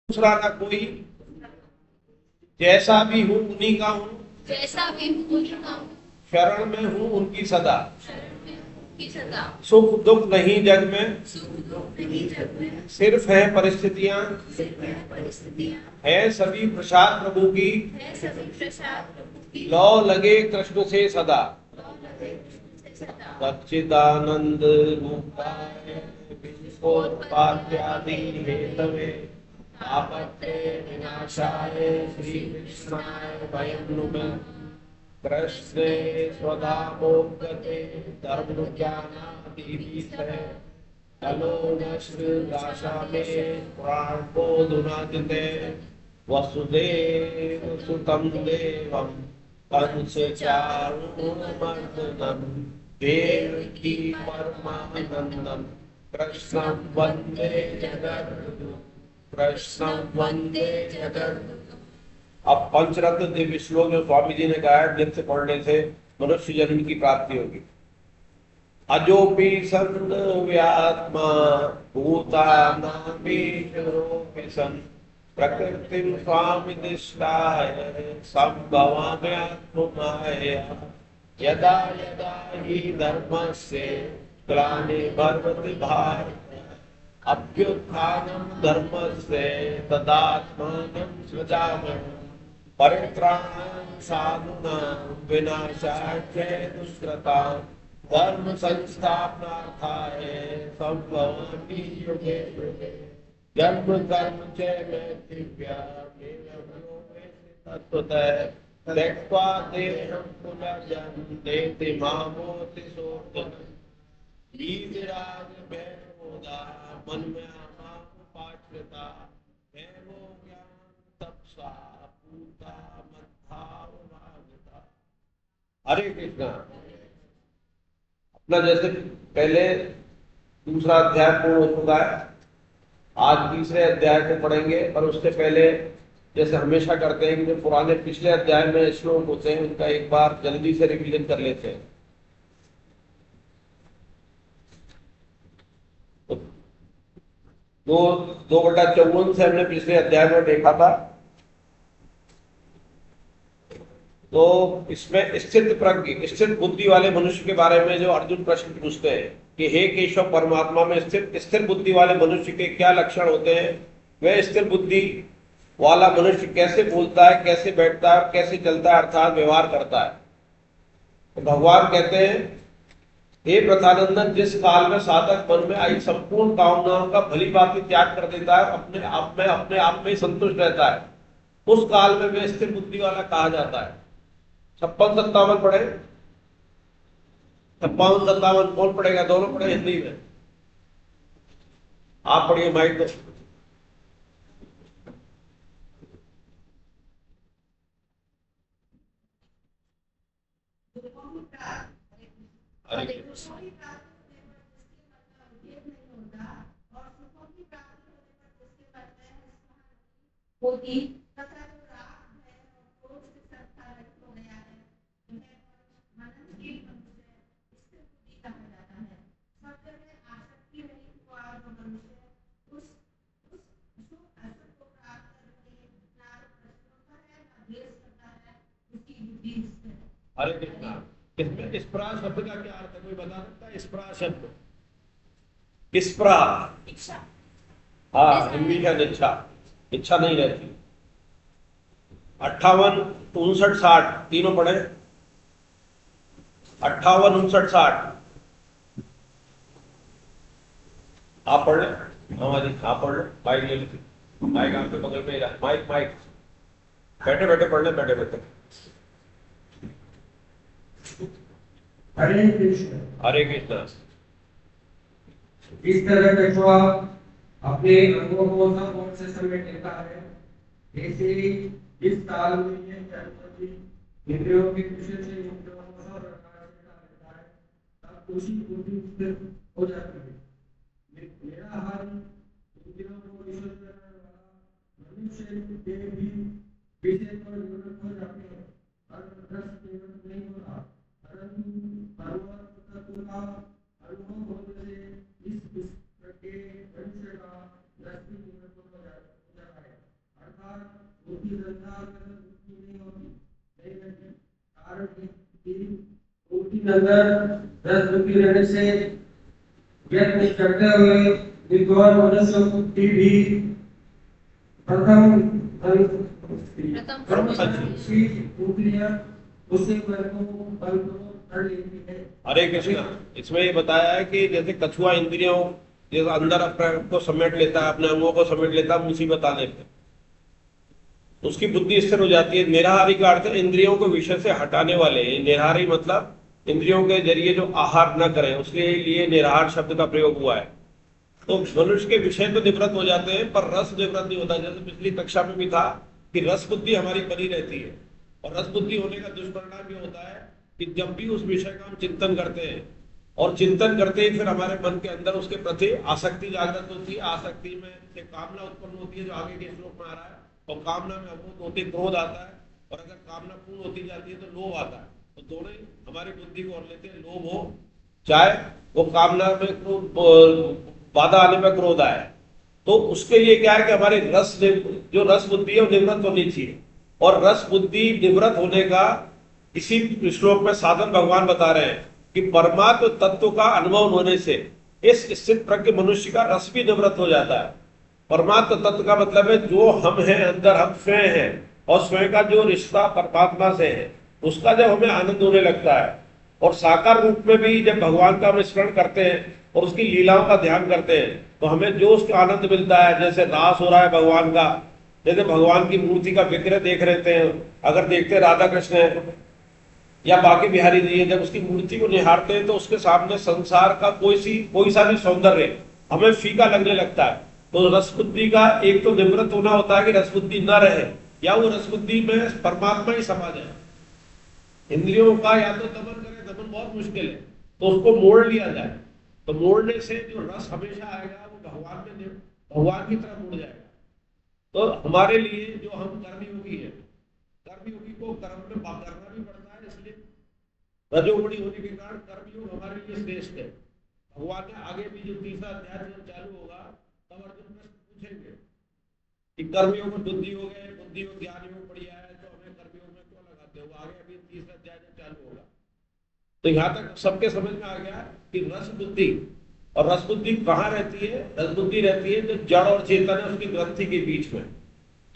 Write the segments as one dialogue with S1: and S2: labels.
S1: दूसरा ना कोई, जैसा भी हूँ उन्हीं का हूँ,
S2: जैसा भी हूँ उन्हीं का हूँ,
S1: शरण में हूँ उनकी सदा।
S2: शरण में उनकी सदा।
S1: सुख दुख नहीं जग में,
S2: सुख दुख नहीं जग में,
S1: सिर्फ है परिस्थितियां,
S2: सिर्फ है परिस्थितियाँ,
S1: है सभी प्रसाद प्रभु की,
S2: है सभी प्रसाद प्रभु की,
S1: लौ लगे कृष्ण से सदा।
S2: लौ लगे कृष्ण से सदा।
S1: सच्चिदानंद रूपाय विश्वोत्पत्त्यादि हेतवे तापत्रय विनाशाय श्री कृष्णाय वयं नुमः। कृष्णे स्वधामोक्ते धर्म ज्ञानादिविषये तलो नश्चिदाशा में प्राणोदुनादिते वसुदेव सुतं देवं कंसचारूणमर्दनं देवकी परमानन्दं कृष्णं वन्दे जगद्गुरुं, कृष्णं वन्दे जगद्गुरुं। अब पंचरत्न दिव्य श्लोक जो स्वामी जी ने गाया नित्य पढ़ने से मनुष्य जन्म की प्राप्ति होगी। अजोपि सन् व्यात्मा भूतानामीश्वरोऽपि सन् प्रकृतिं स्वामिदिष्टाय सम्भवाम्यात्ममायया। यदा यदा हि धर्मस्य ग्लानिर्भवति भारत अभ्युत्थानं धर्मस्य तदात्मानं सृजामि। परित्राणाय साधूनां विनाशाय च दुष्कृतां धर्म संस्थापनार्थाय संभवामि युगे युगे। जन्म कर्म च मे दिव्या तत्त्वतः त्यक्त्वा देहं पुनर्जन्मेति मामोति सोऽर्जुन। वीतराग भैरवोदा मन में आमापाश्रिता भैरो ज्ञान तपसा पूता मद्भावमागता। हरे कृष्णा। अपना जैसे पहले दूसरा अध्याय पूर्ण हो चुका है, आज तीसरे अध्याय को पढ़ेंगे। पर उससे पहले जैसे हमेशा करते हैं कि जो पुराने पिछले अध्याय में श्लोक होते हैं उनका एक बार जल्दी से रिवीजन कर लेते हैं। तो 2/54 से हमने पिछले अध्याय में देखा था। तो इसमें स्थित प्रज्ञ स्थित बुद्धि वाले मनुष्य के बारे में जो अर्जुन प्रश्न पूछते हैं कि हे केशव, परमात्मा में स्थित स्थिर बुद्धि वाले मनुष्य के क्या लक्षण होते हैं, वह स्थिर बुद्धि वाला मनुष्य कैसे बोलता है, कैसे बैठता है और कैसे चलता है, अर्थात व्यवहार करता है। तो भगवान कहते हैं, हे प्रथानंदन, जिस काल में साधक मन में आई संपूर्ण कामनाओं का भली भांति त्याग कर देता है, अपने आप में संतुष्ट रहता है, उस काल में वह स्थिर बुद्धि वाला कहा जाता है। 56-57 पढ़े। 56-57 कौन पढ़ेगा? दोनों पढ़े हिंदी में। आप पढ़िए माइक दो। हरे कृष्ण।
S2: होती
S1: हरे कृष्णा। इसमें स्प्रा शब्द का क्या अर्थ है, कोई बता सकता है? स्प्रा शब्द, स्प्रा।
S2: इच्छा,
S1: हाँ, हिंदी का इच्छा, इच्छा नहीं रहती। 58, 59, 60 तीनों पढ़े। 58, 59, 60 आप पढ़ ले। हमारी आप पढ़ ले, माइक ले लीजिए। माइक आपके बगल में ही रहा। माइक माइक बैठे बैठे पढ़ ले, बैठे बैठे।
S3: हरे कृष्ण।
S1: हरे कृष्णा।
S3: इस तरह कछुआ अपने अंगों को सब ओर से समेट लेता है, ऐसे ही इस काल में ये चरपति इंद्रियों की खुशी से युक्त होकर सब प्रकार से काम करता है, तब खुशी बुद्धि स्थिर हो जाती है। मेरा हाल इंद्रियों को विषय करने वाला मनुष्य देह भी विषय पर निवृत्त हो जाते हैं, और रस निवृत्त नहीं होता, परंतु पर्वत तत्व का अनुभव होने से इस के मनुष्य का रस भी निवृत्त हो जाता है। उसकी संसार में मुक्ति नहीं होती। नहीं होती। कारण ये कि उसकी नजर रस बुद्धि रहने से व्यक्त करते हुए विद्वान मनुष्य की भी प्रथम की इंद्रियां उसे बल को कर लेती है।
S1: हरे कृष्णा। इसमें ये बताया है कि जैसे कछुआ इंद्रियों जैसे अंदर अपने को समेट लेता है, अपने अंगों को समेट लेता है मुसीबत आने पे, उसकी बुद्धि स्थिर हो जाती है। निराहारी का अर्थ है इंद्रियों को विषय से हटाने वाले। निराहारी मतलब इंद्रियों के जरिए जो आहार न करें, उसके लिए निराहार शब्द का प्रयोग हुआ है। तो मनुष्य के विषय तो निवृत्त हो जाते हैं पर रस निवृत्त नहीं होता। जैसे पिछली कक्षा में भी था कि रस बुद्धि हमारी बनी रहती है, और रस बुद्धि होने का दुष्परिणाम ये होता है कि जब भी उस विषय का हम चिंतन करते हैं और चिंतन करते ही फिर हमारे मन के अंदर उसके प्रति आसक्ति जागृत होती है। आसक्ति में से कामना उत्पन्न होती है, जो आगे के श्लोक में आ रहा है, और कामना में अवरोध होते क्रोध आता है, और अगर कामना पूर्ण होती जाती है तो लोभ आता है। तो दोनों ही हमारी बुद्धि को और लेते हैं। लोभ हो चाहे वो कामना में बाधा आने पर क्रोध आए, तो उसके लिए क्या है कि हमारी जो रस बुद्धि है वो निवृत्त होनी चाहिए। और रस बुद्धि निवृत्त होने का इसी श्लोक में साधन भगवान बता रहे हैं कि परमात्म तत्व का अनुभव होने से इस स्थित प्रज्ञ मनुष्य का रस भी निवृत्त हो जाता है। परमात्म तत्व का मतलब है जो हम हैं अंदर, हम स्वयं हैं, और स्वयं का जो रिश्ता परमात्मा से है, उसका जब हमें आनंद होने लगता है, और साकार रूप में भी जब भगवान का हम स्मरण करते हैं और उसकी लीलाओं का ध्यान करते हैं, तो हमें जो उसका आनंद मिलता है, जैसे रास हो रहा है भगवान का, जैसे भगवान की मूर्ति का विग्रह देख रहे हैं, अगर देखते राधा कृष्ण है या बाकी बिहारी जी है, जब उसकी मूर्ति को निहारते हैं तो उसके सामने संसार का कोई सा भी सौंदर्य हमें फीका लगने लगता है। तो रसबुद्धि का एक तो निवृत्त होना होता है कि रसबुद्धि न रहे, या वो रसबुद्धि में परमात्मा ही समा जाए। इंद्रियों का या तो दमन करे, दमन बहुत मुश्किल है, तो उसको मोड़ लिया जाए। तो मोड़ने से जो रस हमेशा आएगा वो भगवान की तरफ मुड़ जाएगा। तो हमारे लिए जो हम कर्मयोगी है, कर्मयोगी को कर्म में करना भी पड़ता है, इसलिए रजोगुणी होने के कारण कर्मयोग हमारे लिए श्रेष्ठ है। भगवान ने आगे भी जो तीसरा अध्याय जब चालू होगा तब अर्जुन प्रश्न पूछेंगे कि कर्मयोग में बुद्धि हो गए, बुद्धि योग ज्ञान योग बढ़िया है, तो हमें कर्मयोग में क्यों लगाते हो? आगे अभी तीसरा अध्याय जब चालू होगा तो यहाँ तक सबके समझ में आ गया कि रस बुद्धि, और रस बुद्धि कहाँ रहती है? रस बुद्धि रहती है जो जड़ और चेतन है उसकी ग्रंथि के बीच में।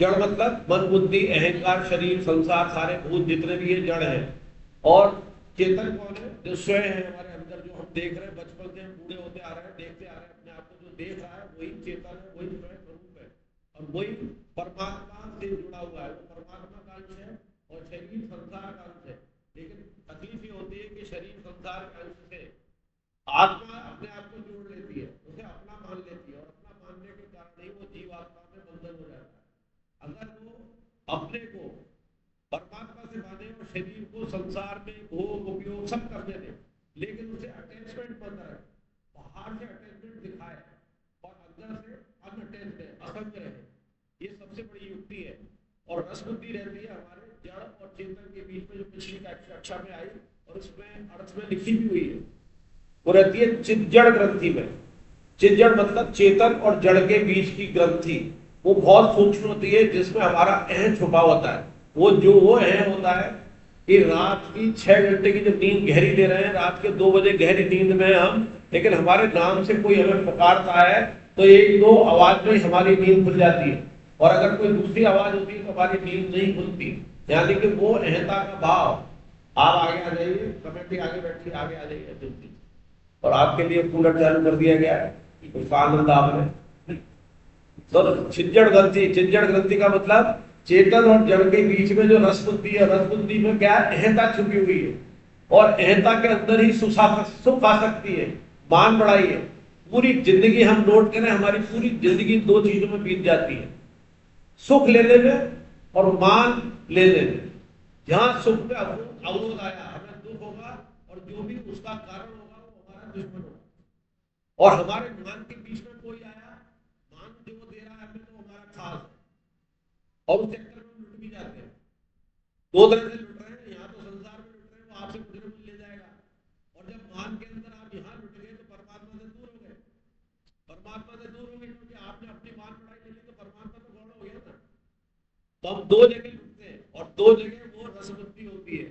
S1: जड़ मतलब मन बुद्धि अहंकार शरीर संसार सारे भूत जितने भी ये जड़ है, और चेतन कौन है? जो स्वयं है हमारे अंदर, जो हम देख रहे हैं बचपन से बूढ़े होते आ रहे हैं, देखते आ रहे हैं अपने आप को, जो देख रहा है वही चेतन है, वही स्वयं स्वरूप है, और वही परमात्मा से जुड़ा हुआ है। वो परमात्मा का अंश है और शरीर संसार का अंश है। लेकिन तकलीफ ये होती है कि शरीर संसार के अंश से आत्मा अपने आप को जोड़ लेती है, उसे अपना मान लेती है, और अपना मानने के कारण ही वो जीवात्मा में बंधन हो जाता है। अगर वो अपने को परमात्मा से माने और शरीर को संसार में भोग उपयोग सब करने दे, लेकिन उसे अटैचमेंट मत रहे, बाहर से अटैचमेंट दिखाए और अंदर से अनअटैच्ड है, असंग रहे, ये सबसे बड़ी युक्ति है। और रस बुद्धि रहती है हमारे जड़ और चेतन के बीच में, जो पिछली कक्षा में आई और इसमें अर्थ में लिखी भी हुई है, वो रहती है चिज्जड़ ग्रंथि में। चिज्जड़ मतलब चेतन और जड़ के बीच की ग्रंथि, वो बहुत सूक्ष्म होती है, जिसमें हमारा अहं छुपा होता है। वो अहं होता है कि रात की 6 घंटे की जब नींद गहरी ले रहे हैं, रात के 2 बजे गहरी नींद में हम, लेकिन हमारे नाम से कोई हमें पुकारता है तो 1-2 आवाज में हमारी नींद खुल जाती है, और अगर कोई दूसरी आवाज होती है तो हमारी नींद नहीं खुलती। यानी कि वो अहंता का भाव। आप आगे आ जाइए, कमेटी आगे बैठिए, आगे आ जाइए जल्दी, और आपके लिए कूलर चालू कर दिया गया है, उसका आनंद आपने। तो चिज्जड़ ग्रंथि का मतलब चेतन और जड़ के बीच में जो रस बुद्धि है, रस बुद्धि में क्या अहंता छुपी हुई है, और अहंता के अंदर ही सुख आ सकती है, मान बढ़ाई है। पूरी जिंदगी हम नोट करें, हमारी पूरी जिंदगी 2 चीजों में बीत जाती है, सुख लेने में और मान लेने में। जहां सुख में अवरोध आया, हमें दुख होगा, और जो भी उसका कारण होगा वो हमारा दुश्मन होगा। और हमारे मान के बीच में कोई आया, मान जो दे रहा है हमें, तो हमारा खास है, और उस चक्कर में लुट भी जाते हैं। 2 तरह से लुट रहे हैं, यहाँ तो संसार में लुट रहे हैं, वो आपसे कुछ न कुछ ले जाएगा, और जब मान के अंदर आप यहाँ लुट गए तो परमात्मा से दूर हो गए। परमात्मा से दूर हो गए क्योंकि आपने अपनी मान बढ़ाई ले ली, तो परमात्मा तो गौड़ हो गया ना। तो हम दो जगह लुटते हैं और दो जगह वो रसबुद्धि होती है,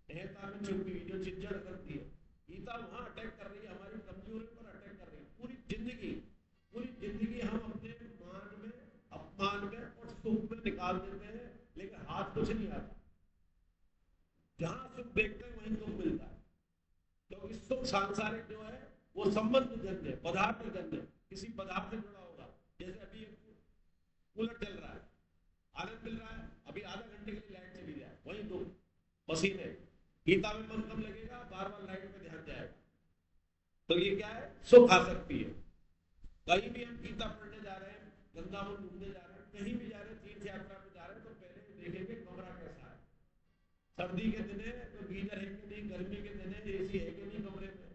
S1: अहंता में छुपी हुई जो चिज्जड़ करती है। गीता वहां अटैक कर रही है, हमारी कमजोरी पर अटैक कर रही है। पूरी जिंदगी हम अपने मान में, अपमान में और सुख में निकाल देते हैं, लेकिन हाथ कुछ नहीं आता। जहां सुख देखते हैं वहीं दुख मिलता है, क्योंकि सुख सांसारिक जो है वो संबंध जन्य, पदार्थ जन्य, किसी पदार्थ से जुड़ा होगा। जैसे अभी कूलर चल रहा है, आनंद मिल रहा है, अभी आधा घंटे के लिए लाइट चली जाए, वही दो मशीन है। गीता में मन कम लगेगा, बार बार लाइट पे ध्यान जाएगा। तो ये क्या है? सुख आ सकती है। कहीं भी हम गीता पढ़ने जा रहे हैं, वृंदावन घूमने जा रहे हैं, कहीं भी जा रहे हैं, तीर्थ यात्रा में जा रहे हैं, तो पहले देखेंगे कमरा कैसा है। सर्दी के दिन है तो गीजर है कि नहीं, गर्मी के दिन है एसी है कि नहीं कमरे में,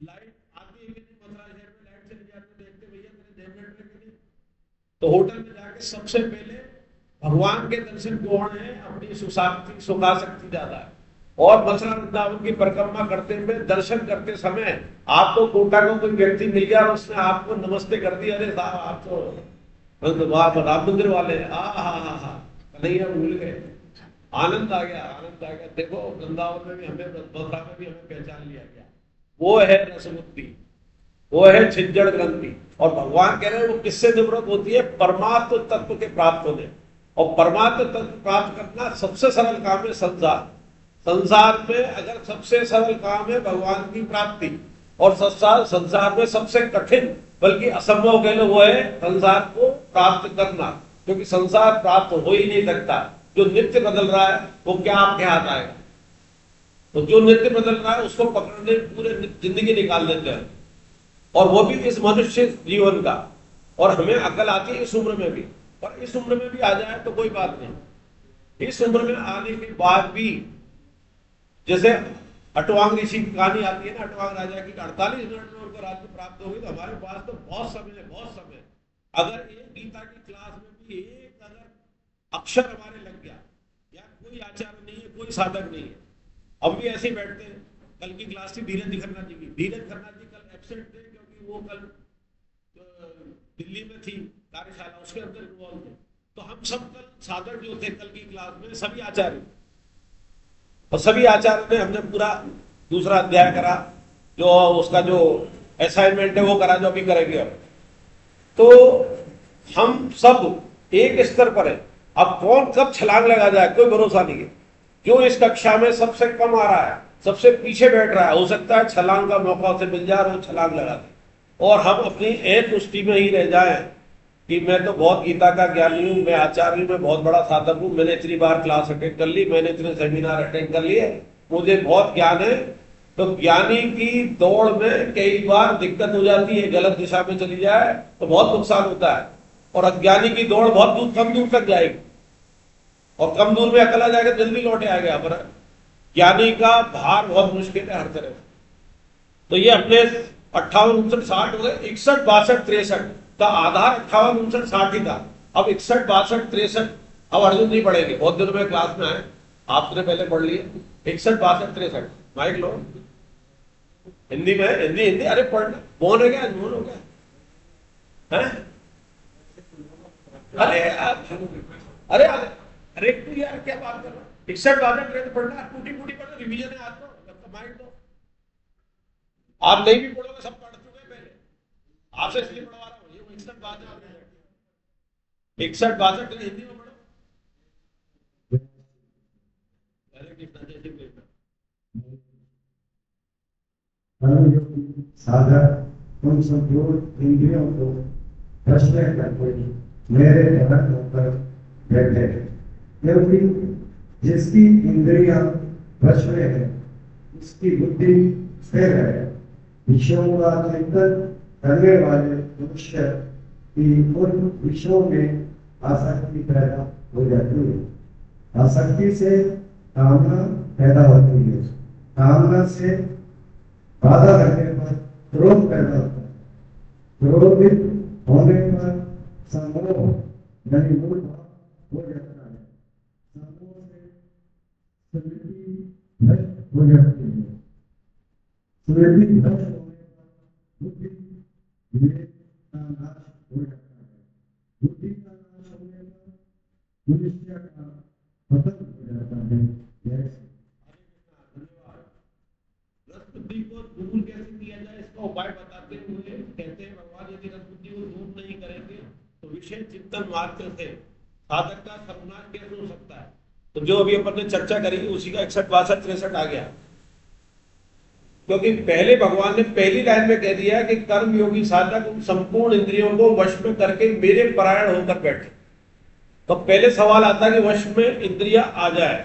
S1: लाइट आती है कि नहीं, मथुरा शहर में लाइट चली जाती है, देखते भैया तेरे जनरेटर है कि नहीं। तो होटल में जाके सबसे पहले भगवान के दर्शन कौन है? अपनी सुखाशक्ति ज्यादा है। और मथुरा वृंदावन की परिक्रमा करते हुए, दर्शन करते समय आपको कोटा का कोई व्यक्ति मिल गया और उसने आपको नमस्ते कर दिया, अरे साहब आप तो राम मंदिर वाले, कन्हैया भूल गए, आनंद आ गया, आनंद आ गया। देखो वृंदावन में भी हमें, मथुरा में भी हमें पहचान लिया गया। वो है रसबुद्धि, वो है छिज्जड़ ग्रंथि। और भगवान कह रहे हैं वो किससे निवृत्त होती है? परमात्म तत्व के प्राप्त होने। और परमात्म तत्व प्राप्त करना सबसे सरल काम है संसार। संसार में अगर सबसे सरल काम है भगवान की प्राप्ति, और संसार में सबसे कठिन बल्कि असंभव कह लो वो है संसार को प्राप्त करना, क्योंकि संसार प्राप्त हो ही नहीं सकता। जो नित्य बदल रहा है वो क्या आपके हाथ आएगा? तो जो नित्य बदल रहा है उसको पकड़ने पूरे जिंदगी निकाल देते हैं, और वो भी इस मनुष्य जीवन का। और हमें अकल आती है इस उम्र में भी, पर इस उम्र में भी आ जाए तो कोई बात नहीं। इस उम्र में आने के बाद भी, जैसे अटवांग ऋषि की कहानी आती है ना, अटवांग राजा की, 48 मिनट में उनको राज्य प्राप्त हो गई। तो हमारे पास तो बहुत समय है, बहुत समय। अगर एक गीता की क्लास में भी एक अगर अक्षर हमारे लग गया, या कोई आचार्य नहीं है, कोई साधक नहीं है, अब भी ऐसे ही बैठते हैं। कल की क्लास थी धीरज खन्ना जी की, धीरज खन्ना जी कल एब्सेंट थे क्योंकि वो कल दिल्ली में थी कार्यशाला, उसके अंदर इन्वॉल्व थे। तो हम सब कल साधक जो थे कल की क्लास में सभी आचार्य, और सभी आचार्य ने हमने पूरा दूसरा अध्याय करा, जो उसका जो असाइनमेंट है वो करा, जो अभी करेंगे अब। तो हम सब एक स्तर पर है। अब कौन कब छलांग लगा जाए कोई भरोसा नहीं है। जो इस कक्षा में सबसे कम आ रहा है, सबसे पीछे बैठ रहा है, हो सकता है छलांग का मौका उसे मिल जाए और वो छलांग लगा दे, और हम अपनी एक तुष्टि में ही रह जाएं कि मैं तो बहुत गीता का ज्ञानी हूँ, मैं आचार्य हूँ, मैं बहुत बड़ा साधक हूँ, मैंने इतनी बार क्लास अटेंड कर ली, मैंने इतने सेमिनार अटेंड कर लिए, मुझे बहुत ज्ञान है। तो ज्ञानी की दौड़ में कई बार दिक्कत हो जाती है, गलत दिशा में चली जाए तो बहुत नुकसान होता है। और अज्ञानी की दौड़ बहुत दूर, कम दूर तक जाएगी, और कम दूर में अकेला जाएगा जल्दी लौटे आएगा। पर ज्ञानी का भार बहुत मुश्किल है हर तरह से। तो ये अपने 58, 59, 60 हो गए, 61, 62, 63 का आधार 58, 59, 60 ही था। अब 61, 62, 63 अब अर्जुन नहीं पढ़ेंगे, बहुत दिनों में क्लास में आए, आपने पहले पढ़ लिए 61, 62, 63। माइक लो, हिंदी में, हिंदी हिंदी, अरे पढ़ना, मौन है क्या, मौन हो गया है? अरे अरे अरे तू यार क्या बात कर रहा है? 61, 62 पढ़ना, टूटी फूटी पढ़ना, रिवीजन है आज तो माइंड दो। आप नहीं भी पढ़ोगे, सब पढ़ चुके हैं पहले, आपसे इसलिए पढ़वा रहा हूँ। ये 61, 62 हिंदी में पढ़ो। हरे कृष्णा, जय श्री कृष्ण।
S4: साधक उन सब इंद्रियों को वश में करके मेरे ध्यान होकर बैठे, क्योंकि जिसकी इंद्रियां वश में है उसकी बुद्धि स्थिर है। विषयों का चिंतन करने वाले मनुष्य की उन विषयों में आसक्ति पैदा हो जाती है। आसक्ति से कामना पैदा होती है, कामना से बाधा करने पर क्रोध पैदा होता है, क्रोधित होने पर समोह यानी मूल भाव हो जाता है, समोह से स्मृति भ्रष्ट हो जाती है, स्मृति भ्रष्ट होने पर बुद्धि विवेक का नाश हो जाता है, बुद्धि का नाश होने पर मनुष्य का पतन हो जाता है। जैसे
S1: रसबुद्धि को दूर कैसे किया जाए इसका उपाय बताते हुए कहते हैं भगवान यदि रसबुद्धि को दूर नहीं करेंगे तो विषय चिंतन मात्र से साधक का सर्वनाश कैसे हो सकता है। तो जो अभी अपन ने चर्चा करी उसी का 61, 62, 63 आ गया। क्योंकि पहले भगवान ने पहली लाइन में कह दिया कि कर्म योगी साधक उन संपूर्ण इंद्रियों को वश में करके मेरे परायण होकर बैठे। तो पहले सवाल आता है कि वश में इंद्रिया आ जाए,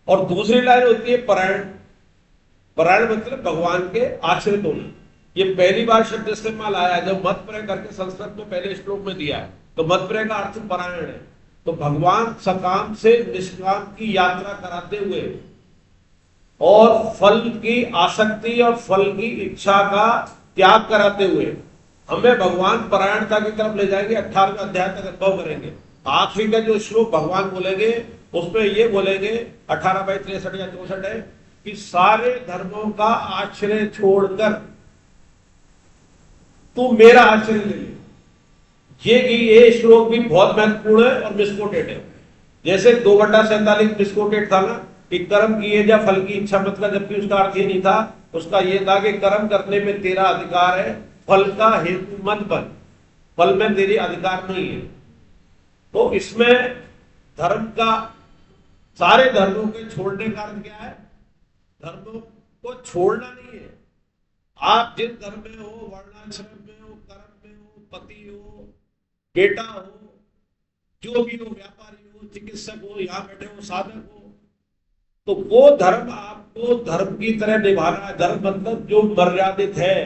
S1: और दूसरी लाइन होती है परायण। परायण मतलब भगवान के आश्रित होना। ये पहली बार शब्द इस्तेमाल आया जब मत प्रय करके संस्कृत में पहले श्लोक में दिया है। तो मत प्रय का अर्थ परायण है। तो भगवान सकाम से निष्काम की यात्रा कराते हुए और फल की आसक्ति और फल की इच्छा का त्याग कराते हुए हमें भगवान परायणता की तरफ ले जाएंगे। 18वें अध्याय तक अनुभव करेंगे। आखिरी का जो श्लोक भगवान बोलेंगे उसमें ये बोलेंगे 18/63 या 64 है कि सारे धर्मों का आश्रय छोड़कर तू मेरा आश्रय ले ले। ये श्लोक भी बहुत महत्वपूर्ण है और मिसकोटेड है। जैसे 2/47 मिसकोटेड था ना कि कर्म किए जा फल की इच्छा मत कर, जबकि उसका अर्थ ये नहीं था। उसका ये था कि कर्म करने में तेरा अधिकार है, फल का हेतु मत बन, फल में तेरी अधिकार नहीं है। तो इसमें धर्म का सारे धर्मों के छोड़ने का अर्थ क्या है? धर्मों को छोड़ना नहीं है। आप जिस धर्म में हो, वर्णाश्रम में हो, कर्म में हो, पति हो, बेटा हो, जो भी हो, व्यापारी हो, चिकित्सक हो, यहाँ बैठे हो, साधक हो, तो वो धर्म आपको धर्म की तरह निभाना है। धर्म मतलब जो मर्यादित है,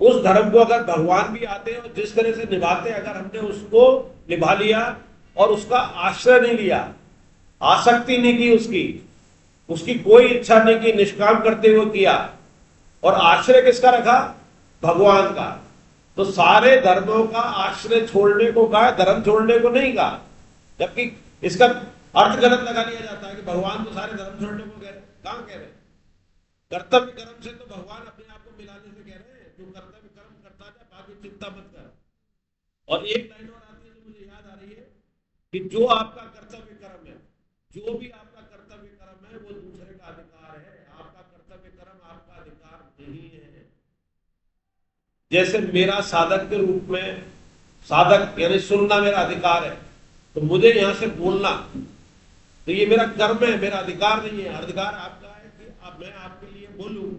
S1: उस धर्म को अगर भगवान भी आते हैं और जिस तरह से निभाते हैं, अगर हमने उसको निभा लिया और उसका आश्रय नहीं लिया, आसक्ति नहीं की, उसकी कोई इच्छा नहीं की, निष्काम करते हुए किया, और आश्रय किसका रखा? भगवान का। तो सारे धर्मों का आश्रय छोड़ने को कहा, धर्म छोड़ने को नहीं कहा। जबकि इसका अर्थ गलत लगा लिया जाता है कि भगवान तो सारे धर्म छोड़ने को कह रहे। कहां कह रहे? कर्तव्य कर्म से तो भगवान अपने आप को मिलाने से कह रहे हैं। जो कर्तव्य कर्म करता जाए, बाकी चिंता मत कर। और एक लाइन और आती है जो मुझे याद आ रही है कि जो आपका कर्तव्य कर्म है, जो भी आपका कर्तव्य कर्म है, वो दूसरे का अधिकार है। आपका कर्तव्य कर्म आपका अधिकार नहीं है। जैसे मेरा साधक के रूप में, साधक यानी सुनना मेरा अधिकार है, तो मुझे यहां से बोलना, तो ये मेरा कर्म है, मेरा अधिकार नहीं है। अधिकार आपका है कि अब मैं आपके लिए बोलूं।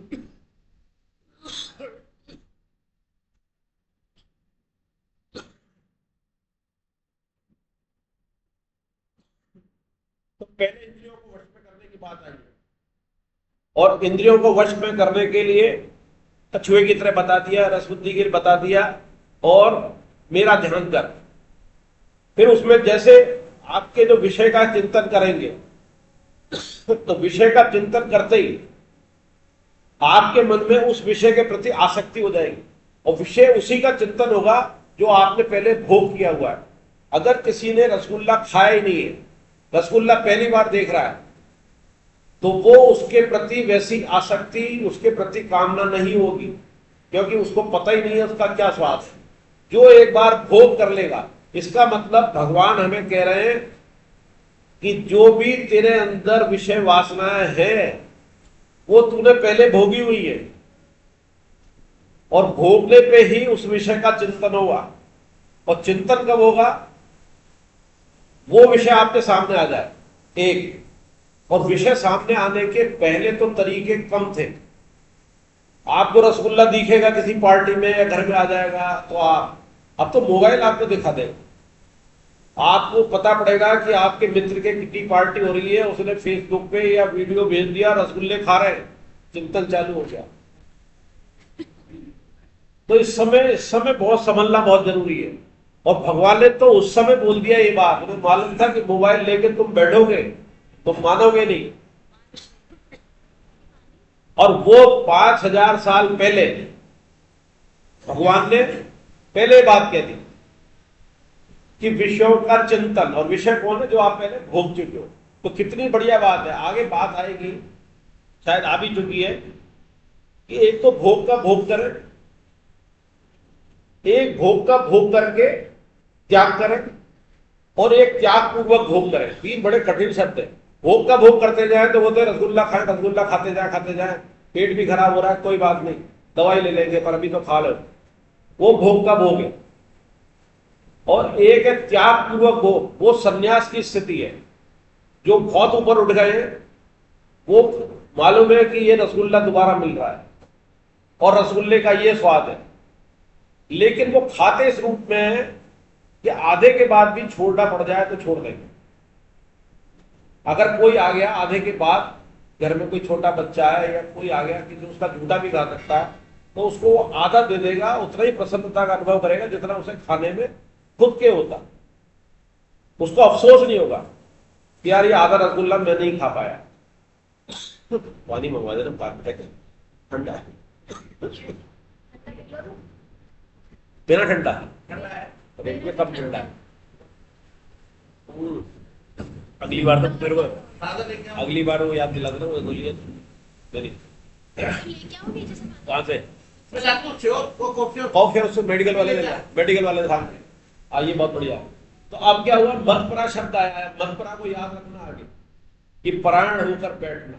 S1: तो पहले इंद्रियों को वश में करने की बात आई है, और इंद्रियों को वश में करने के लिए कछुए की तरह बता दिया, रसबुद्धि की बता दिया, और मेरा ध्यान कर। फिर उसमें जैसे आपके जो विषय का चिंतन करेंगे, तो विषय का चिंतन करते ही आपके मन में उस विषय के प्रति आसक्ति हो जाएगी, और विषय उसी का चिंतन होगा जो आपने पहले भोग किया हुआ है। अगर किसी ने रसगुल्ला खाया ही नहीं है, रसगुल्ला पहली बार देख रहा है, तो वो उसके प्रति वैसी आसक्ति, उसके प्रति कामना नहीं होगी, क्योंकि उसको पता ही नहीं है उसका क्या स्वाद है। जो एक बार भोग कर लेगा, इसका मतलब भगवान हमें कह रहे हैं कि जो भी तेरे अंदर विषय वासनाएं है वो तूने पहले भोगी हुई है, और भोगने पे ही उस विषय का चिंतन होगा। और चिंतन कब होगा? वो विषय आपके सामने आ जाए एक, और विषय सामने आने के पहले तो तरीके कम थे। आपको रसगुल्ला दिखेगा किसी पार्टी में या घर में आ जाएगा, तो अब तो मोबाइल आपको दिखा देगा। आपको पता पड़ेगा कि आपके मित्र के कितनी पार्टी हो रही है, उसने फेसबुक पे या वीडियो भेज दिया, रसगुल्ले खा रहे हैं, चिंतन चालू हो गया। तो इस समय बहुत समझना बहुत जरूरी है। और भगवान ने तो उस समय बोल दिया ये बात, उन्हें मालूम था कि मोबाइल लेके तुम बैठोगे तो मानोगे नहीं। और वो 5000 साल पहले भगवान ने पहले बात कह दी कि विषयों का चिंतन, और विषय कौन है? जो आप पहले भोग चुके हो। तो कितनी बढ़िया बात है, आगे बात आएगी, शायद आ भी चुकी है, कि एक तो भोग का भोग करें, एक भोग का भोग करके त्याग करें, और एक त्याग पूर्वक भोग करें। तीन बड़े कठिन शब्द है। भोग का भोग करते जाए तो बोलते रसगुल्ला खाए, रसगुल्ला खाते जाए, पेट भी खराब हो रहा है, कोई बात नहीं, दवाई ले लेंगे, पर अभी तो खा लो, वो भोग का भोग है। और एक है त्याग पूर्वक भोग, वो संन्यास की स्थिति है। जो बहुत ऊपर उठ गए वो मालूम है कि ये रसगुल्ला दोबारा मिल रहा है और रसगुल्ले का ये स्वाद है, लेकिन वो खाते इस रूप में है कि आधे के बाद भी छोड़ना पड़ जाए तो छोड़ देंगे। अगर कोई आ गया आधे के बाद, घर में कोई छोटा बच्चा है या कोई आ गया कि जो उसका झूठा भी खा सकता है, तो उसको वो आधा दे देगा, उतना ही प्रसन्नता का अनुभव करेगा जितना उसे खाने में खुद के होता। उसको अफसोस नहीं होगा कि यार ये आधा रसगुल्ला मैं नहीं खा पाया। पानी मंगवा देना, पानी ठंडा है, बिना ठंडा है, कब ठंडा है। अगली बार तो फिर अगली बार वो याद दिला देना, वो बोलिए कहाँ से कॉफ है, उससे मेडिकल वाले सामने। ये बहुत बढ़िया। तो अब क्या हुआ, मदपरा शब्द आया है, मदपरा को याद रखना आगे कि परायण होकर बैठना।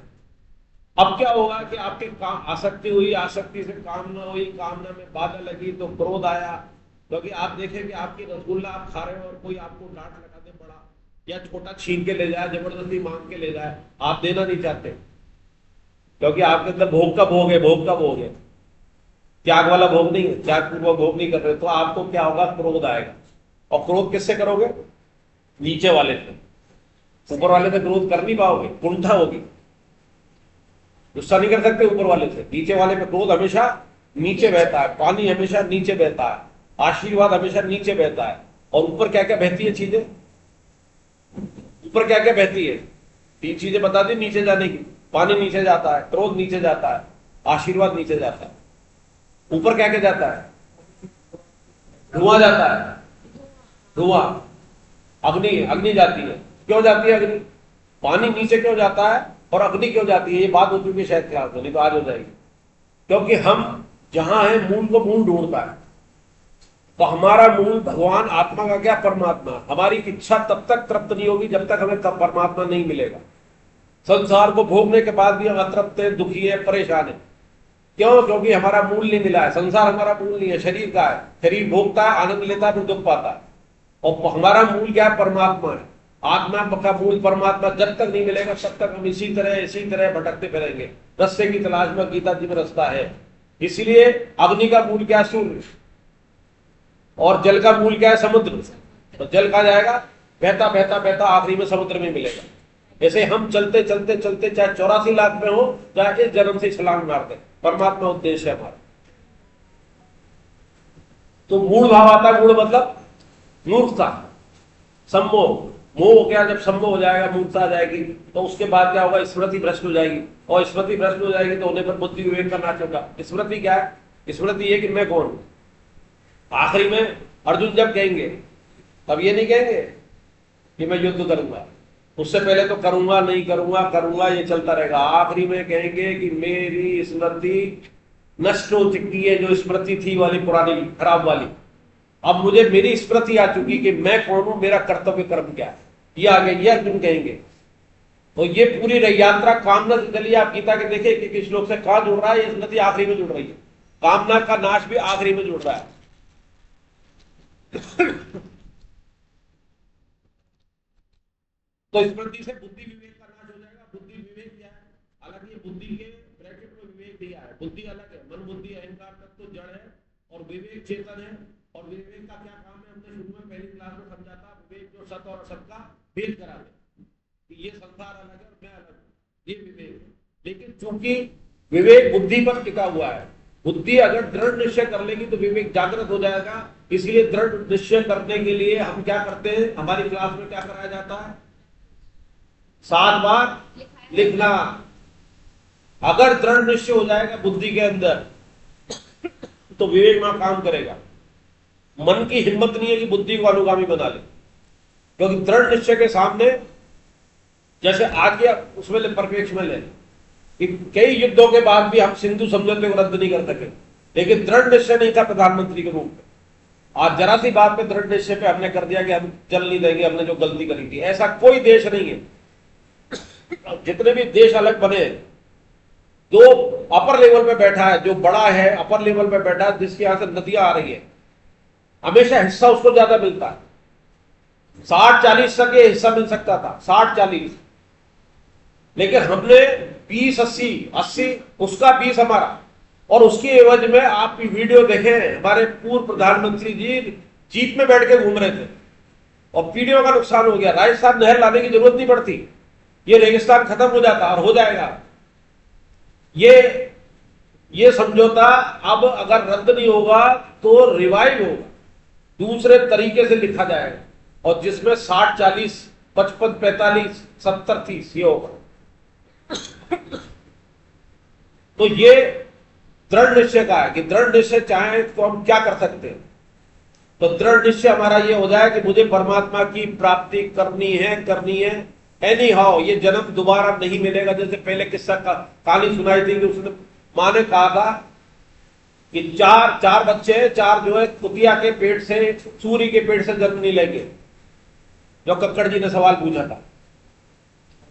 S1: अब क्या होगा कि आपके काम आसक्ति हुई, आसक्ति से कामना हुई, कामना में बाधा लगी तो क्रोध आया, क्योंकि आप देखें कि आपकी रसगुल्ला आप खा रहे हो और कोई आपको डांट लगा दे बड़ा, या छोटा छीन के ले जाए, जबरदस्ती मांग के ले जाए, आप देना नहीं चाहते क्योंकि आपके अंदर भोग का भोग है, भोग का भोग है, त्याग वाला भोग नहीं है, त्याग पूर्वक भोग नहीं कर रहे, तो आपको क्या होगा, क्रोध आएगा। और क्रोध किससे करोगे, नीचे वाले से। ऊपर वाले से क्रोध कर नहीं पाओगे, कुंठा होगी, गुस्सा नहीं कर सकते ऊपर वाले से। नीचे वाले पे क्रोध हमेशा नीचे बहता है, पानी हमेशा नीचे बहता है, आशीर्वाद हमेशा नीचे बहता है। और ऊपर क्या क्या बहती है चीजें, ऊपर क्या क्या बहती है, तीन चीजें बता दी नीचे जाने की। पानी नीचे जाता है, क्रोध नीचे जाता है, आशीर्वाद नीचे जाता है। ऊपर क्या क्या जाता है, धुआं जाता है, धुआं, अग्नि जाती है। क्यों जाती है अग्नि, पानी नीचे क्यों जाता है और अग्नि क्यों जाती है, ये बात हो चुकी है शायद क्लास में, नहीं तो आज हो जाएगी। क्योंकि हम जहां है मूल को मूल ढूंढता है, तो हमारा मूल भगवान आत्मा का क्या, परमात्मा। हमारी इच्छा तब तक तृप्त नहीं होगी जब तक हमें तब परमात्मा नहीं मिलेगा। संसार को भोगने के बाद भी हम अतृप्त है, दुखी है, परेशान है। क्यों, क्योंकि हमारा मूल नहीं मिला है। संसार हमारा मूल नहीं है, शरीर का है। शरीर भोगता है, आनंद लेता है, फिर दुख पाता है। और हमारा मूल क्या है, परमात्मा है। आत्मा का मूल परमात्मा जब तक नहीं मिलेगा तब तक हम इसी तरह भटकते फिरेंगे। रास्ते की तलाश में गीता जी में रास्ता है। इसीलिए अग्नि का मूल क्या है, सूर्य, और जल का मूल क्या है, समुद्र। तो जल कहाँ जाएगा, बहता बहता बहता आखिरी में समुद्र में मिलेगा। ऐसे हम चलते चलते चलते चाहे 84 लाख में हो, चाहे इस जन्म से छलांग मार दे, परमात्मा उद्देश्य है हमारा। तो मूल भाव आता है, मूल मतलब मूर्खता, सम्मोह। मोह हो गया, जब सम्मोह हो जाएगा, मूर्खता आ जाएगी, तो उसके बाद क्या होगा, स्मृति भ्रष्ट हो जाएगी। और स्मृति भ्रष्ट हो जाएगी तो होने पर बुद्धि विवेक का नाश होगा। स्मृति क्या है, स्मृति ये कि मैं कौन हूं। आखिरी में अर्जुन जब कहेंगे तब ये नहीं कहेंगे कि मैं युद्ध करूंगा, उससे पहले तो करूंगा नहीं करूंगा ये चलता रहेगा। आखिरी में कहेंगे कि मेरी स्मृति नष्ट हो चुकी है, जो स्मृति थी वाली पुरानी खराब वाली, अब मुझे मेरी स्मृति आ चुकी कि मैं कौन हूं, मेरा कर्तव्य कर्म क्या है, ये आगे ये अर्जुन कहेंगे। तो ये पूरी यात्रा कामना से चलिए। आप गीता के देखे कि किस श्लोक से कहां जुड़ रहा है, ये स्मृति आखिरी में जुड़ रही है। कामना का नाश भी आखिरी में जुड़ रहा है। तो स्मृति से बुद्धि विवेक का नाश हो जाएगा। बुद्धि विवेक क्या है, हालांकि ये बुद्धि के ब्रैकेट में विवेक दिया है। बुद्धि अलग है, मन बुद्धि अहंकार तक तो जड़ है, और विवेक चेतन है। और विवेक का क्या काम है, हमने शुरू में पहली क्लास में समझा था। विवेक जो सत और असत का भेद करा दे कि ये संसार अलग है और मैं अलग हूं, ये विवेक है। लेकिन चूंकि विवेक बुद्धि पर टिका हुआ है, बुद्धि अगर दृढ़ निश्चय कर लेगी तो विवेक जागृत हो जाएगा। इसलिए दृढ़ निश्चय करने के लिए हम क्या करते हैं, हमारी क्लास में क्या कराया जाता है, 7 बार लिखना। अगर दृढ़ निश्चय हो जाएगा बुद्धि के अंदर तो विवेक में काम करेगा। मन की हिम्मत नहीं है कि बुद्धि को अनुगामी बना ले, क्योंकि दृढ़ निश्चय के सामने, जैसे आगे उसमें परिप्रेक्ष्य में ले कि कई युद्धों के बाद भी हम सिंधु समझौते को रद्द नहीं कर सके, लेकिन दृढ़ निश्चय नहीं था प्रधानमंत्री के रूप में। आज जरा सी बात पे दृढ़ निश्चय पे हमने कर दिया कि हम चल नहीं देंगे, हमने जो गलती करी थी। ऐसा कोई देश नहीं है। जितने भी देश अलग बने, जो अपर लेवल पे बैठा है, जो बड़ा है अपर लेवल पे बैठा है, जिसकी यहां से नदियां आ रही है, हमेशा हिस्सा उसको ज्यादा मिलता है। 60-40 तक ये हिस्सा मिल सकता था, 60-40, लेकिन हमने 20-80 उसका 20 हमारा। और उसके एवज में आप वीडियो देखें, हमारे पूर्व प्रधानमंत्री जी जीप में बैठ के घूम रहे थे और पीडीओ का नुकसान हो गया। राजस्थान नहर लाने की जरूरत नहीं पड़ती, ये रेगिस्तान खत्म हो जाता और हो जाएगा। ये समझौता अब अगर रद्द नहीं होगा तो रिवाइव होगा, दूसरे तरीके से लिखा जाएगा, और जिसमें 60-40, 55-45, 70-30 ये होगा। तो ये दृढ़ निश्चय का है कि दृढ़ निश्चय चाहे तो हम क्या कर सकते हैं। तो दृढ़ निश्चय हमारा ये हो जाए कि मुझे परमात्मा की प्राप्ति करनी है एनी हाउ। ये जन्म दोबारा नहीं मिलेगा। जैसे पहले किस्सा का कहानी सुनाई थी कि उसने मां ने कहा था कि चार बच्चे, चार जो है कुतिया के पेट से, सूर्य के पेट से जन्म नहीं लेंगे, जो कक्कड़ जी ने सवाल पूछा था।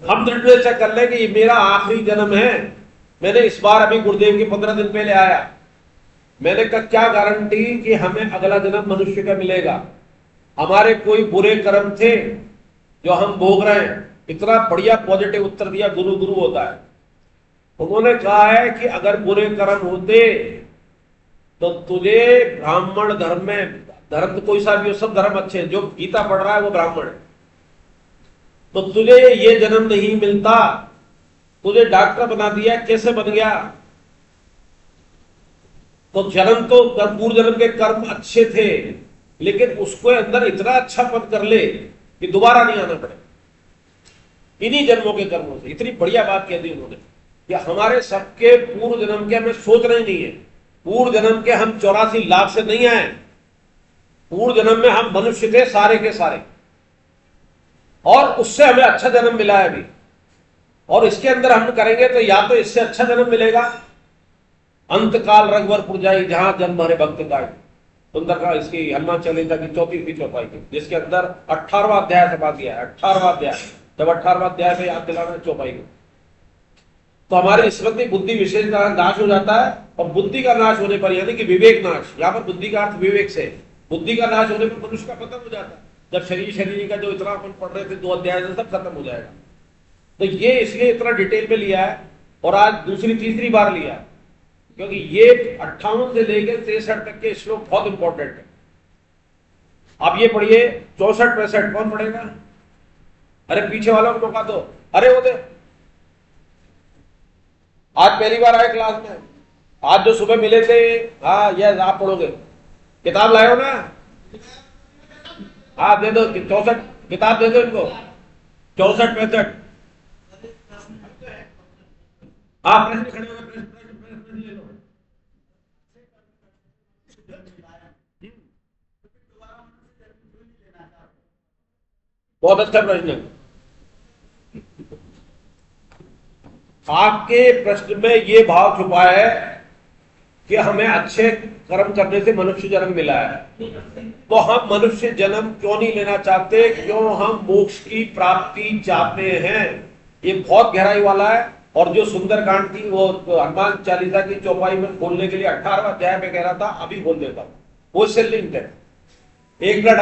S1: हम दृढ़ निश्चय कर ले कि ये मेरा आखिरी जन्म है। मैंने इस बार अभी गुरुदेव के 15 दिन पहले आया, मैंने कहा क्या गारंटी कि हमें अगला जन्म मनुष्य का मिलेगा। हमारे कोई बुरे कर्म थे जो हम भोग रहे हैं। इतना बढ़िया पॉजिटिव उत्तर दिया, गुरु गुरु होता है। उन्होंने कहा है कि अगर बुरे कर्म होते तो तुझे ब्राह्मण धर्म में, धर्म तो कोई सा भी हो, सब धर्म अच्छे हैं, जो गीता पढ़ रहा है वो ब्राह्मण है, तो तुझे ये जन्म नहीं मिलता। तुझे डॉक्टर बना दिया, कैसे बन गया? तो जन्म तो पूर्व जन्म के कर्म अच्छे थे, लेकिन उसको अंदर इतना अच्छा पद कर ले कि दोबारा नहीं आना पड़े इन्हीं जन्मों के कर्मों से। इतनी बढ़िया बात कह दी उन्होंने कि हमारे सबके पूर्व जन्म के हमें सोचना ही नहीं है। पूर्व जन्म के हम 84 लाख से नहीं आए। पूर्व जन्म में हम मनुष्य थे सारे के सारे, और उससे हमें अच्छा जन्म मिला है अभी। और इसके अंदर हम करेंगे तो या तो इससे अच्छा जन्म मिलेगा, अंतकाल रघुवरपुर जाई जहां जन्म हरे भक्त का। सुंदर का इसकी हनुमान चालीसा की 34वीं चौपाई की, जिसके अंदर 18वां अध्याय सभा दिया है। 18वां अध्याय, जब 18वां अध्याय में याद दिलाना चौपाई को, तो हमारी स्मृति बुद्धि विशेष का नाश हो जाता है। और बुद्धि का नाश होने पर, यानी कि विवेक नाश, यहाँ पर बुद्धि का अर्थ विवेक से, बुद्धि का नाश होने पर मनुष्य का पतन हो जाता है। जब शरीर का जो इतना अपन पढ़ रहे थे 2 अध्याय से, सब खत्म हो जाएगा। तो ये इसलिए इतना डिटेल में लिया है, और आज दूसरी तीसरी बार लिया है, क्योंकि ये 58 से लेकर 63 तक के श्लोक बहुत इंपॉर्टेंट है। आप ये पढ़िए 64-65, कौन पढ़ेगा? अरे पीछे वालों को मौका दो। अरे वो दे, आज पहली बार आए क्लास में, आज जो सुबह मिले थे, हाँ यस आप पढ़ोगे। किताब लाए हो ना? हाँ दे दो, 64 किताब दे दो इनको, 64-65। आप प्रश्न खड़े हो, प्रश्न ले लो। बहुत अच्छा प्रश्न है। आपके प्रश्न में ये भाव छुपा है कि हमें अच्छे कर्म करने से मनुष्य जन्म मिला है, तो हम मनुष्य जन्म क्यों नहीं लेना चाहते? क्यों हम मोक्ष की प्राप्ति चाहते हैं? ये बहुत गहराई वाला है। और जो सुंदरकांड की वो हनुमान चालीसा की चौपाई में बोलने के लिए 18वां अध्याय में कह रहा था, अभी बोल देता हूं, वो इससे लिंक्ड है। एक मिनट,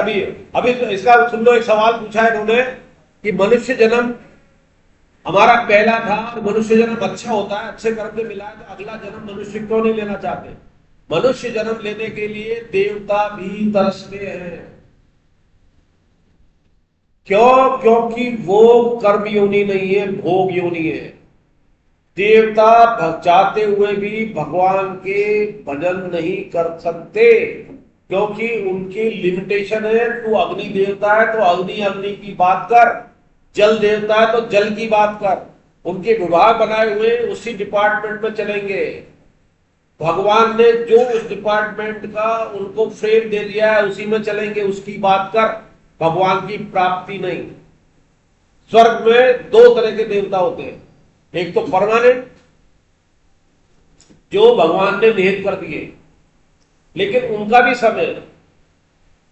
S1: अभी तो इसका सुन लो। एक सवाल पूछा है इन्होंने कि मनुष्य जन्म हमारा पहला था, मनुष्य जन्म अच्छा होता है, अच्छे कर्म से मिला है, तो अगला जन्म मनुष्य क्यों नहीं लेना चाहते? मनुष्य जन्म लेने के लिए देवता भी तरसते हैं। क्यों? क्योंकि वो कर्म योनि नहीं है, भोग योनि है। देवता चाहते हुए भी भगवान के भजन नहीं कर सकते, क्योंकि उनकी लिमिटेशन है। तू अग्नि देवता है तो अग्नि की बात कर, जल देवता है तो जल की बात कर। उनके विभाग बनाए हुए उसी डिपार्टमेंट में चलेंगे। भगवान ने जो उस डिपार्टमेंट का उनको फ्रेम दे दिया है उसी में चलेंगे, उसकी बात कर, भगवान की प्राप्ति नहीं। स्वर्ग में 2 तरह के देवता होते हैं, एक तो परमानेंट जो भगवान ने निहित कर दिए, लेकिन उनका भी समय है।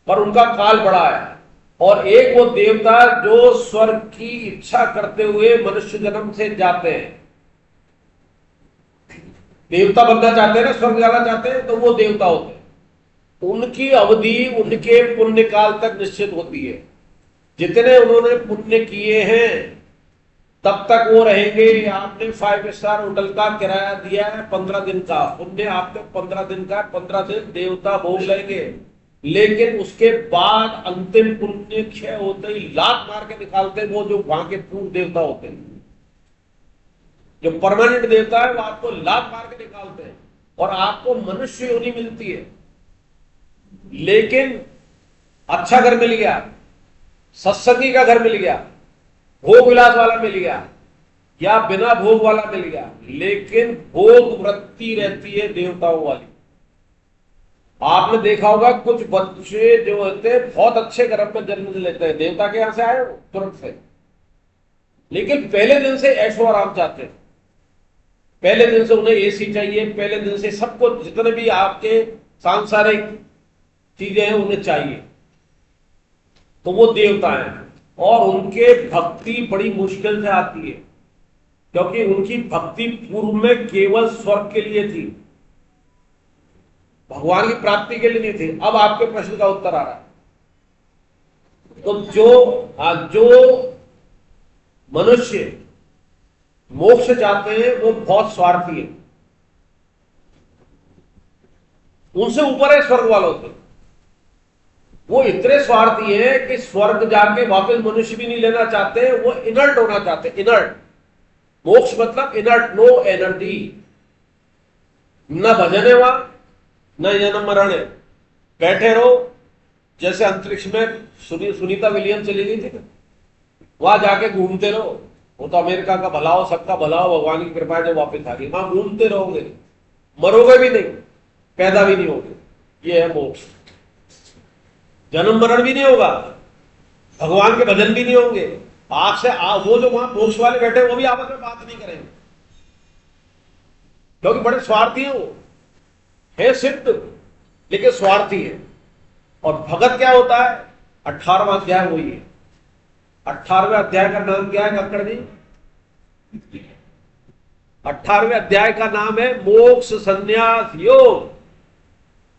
S1: पर उनका काल बड़ा है। और एक वो देवता जो स्वर्ग की इच्छा करते हुए मनुष्य जन्म से जाते हैं, देवता बनना चाहते हैं ना, स्वर्ग जाना चाहते हैं, तो वो देवता होते हैं। उनकी अवधि उनके पुण्य काल तक निश्चित होती है। जितने उन्होंने पुण्य किए हैं तब तक वो रहेंगे। आपने 5 स्टार होटल का किराया दिया है 15 दिन का, पुण्य आपने 15 दिन का, 15 दिन देवता भोग लेंगे। लेकिन उसके बाद अंतिम पुण्य क्षय होते ही लात मार के निकालते हैं वो जो वहां के पूर्व देवता होते हैं। जो परमानेंट देवता है वो आपको लात मार के निकालते हैं और आपको मनुष्य योनि मिलती है। लेकिन अच्छा घर मिल गया, सत्संगी का घर मिल गया, भोग विलास वाला मिल गया, या बिना भोग वाला मिल गया, लेकिन भोग वृत्ति रहती है देवताओं वाली। आपने देखा होगा कुछ बच्चे जो होते हैं बहुत अच्छे घर में जन्म लेते हैं, देवता के यहां से आए तुरंत से, लेकिन पहले दिन से ऐशो आराम चाहते हैं। पहले दिन से उन्हें एसी चाहिए, पहले दिन से सबको जितने भी आपके सांसारिक चीजें हैं उन्हें चाहिए। तो वो देवता हैं और उनके भक्ति बड़ी मुश्किल से आती है, क्योंकि उनकी भक्ति पूर्व में केवल स्वर्ग के लिए थी, भगवान की प्राप्ति के लिए नहीं थी। अब आपके प्रश्न का उत्तर आ रहा है। तो जो मनुष्य मोक्ष चाहते हैं वो बहुत स्वार्थी है, उनसे ऊपर है स्वर्ग वालों से। वो इतने स्वार्थी है कि स्वर्ग जाके वापस मनुष्य भी नहीं लेना चाहते, वो इनर्ट होना चाहते। इनर्ट, मोक्ष मतलब इनर्ट, नो एनर्जी, न भजन है वहां, न जन्म मरण है, बैठे रहो। जैसे अंतरिक्ष में सुनीता विलियम चली गई थी ना, वहां जाके घूमते रहो। वो तो अमेरिका का भला हो, सबका भला हो, भगवान की कृपा है, जो वापस आ गई, वहां घूमते रहोगे, मरोगे भी नहीं, पैदा भी नहीं होगे। ये है मोक्ष। जन्म मरण भी नहीं होगा, भगवान के भजन भी नहीं होंगे। आपसे वो जो वहां मोक्ष वाले बैठे वो भी आपस में बात नहीं करेंगे, क्योंकि बड़े स्वार्थी हैं। वो है सिद्ध लेकिन स्वार्थी है। और भगत क्या होता है? 18वां अध्याय वही है। 18वें अध्याय का नाम क्या है कक्कड़ जी? 18वें अध्याय का नाम है मोक्ष संन्यास योग।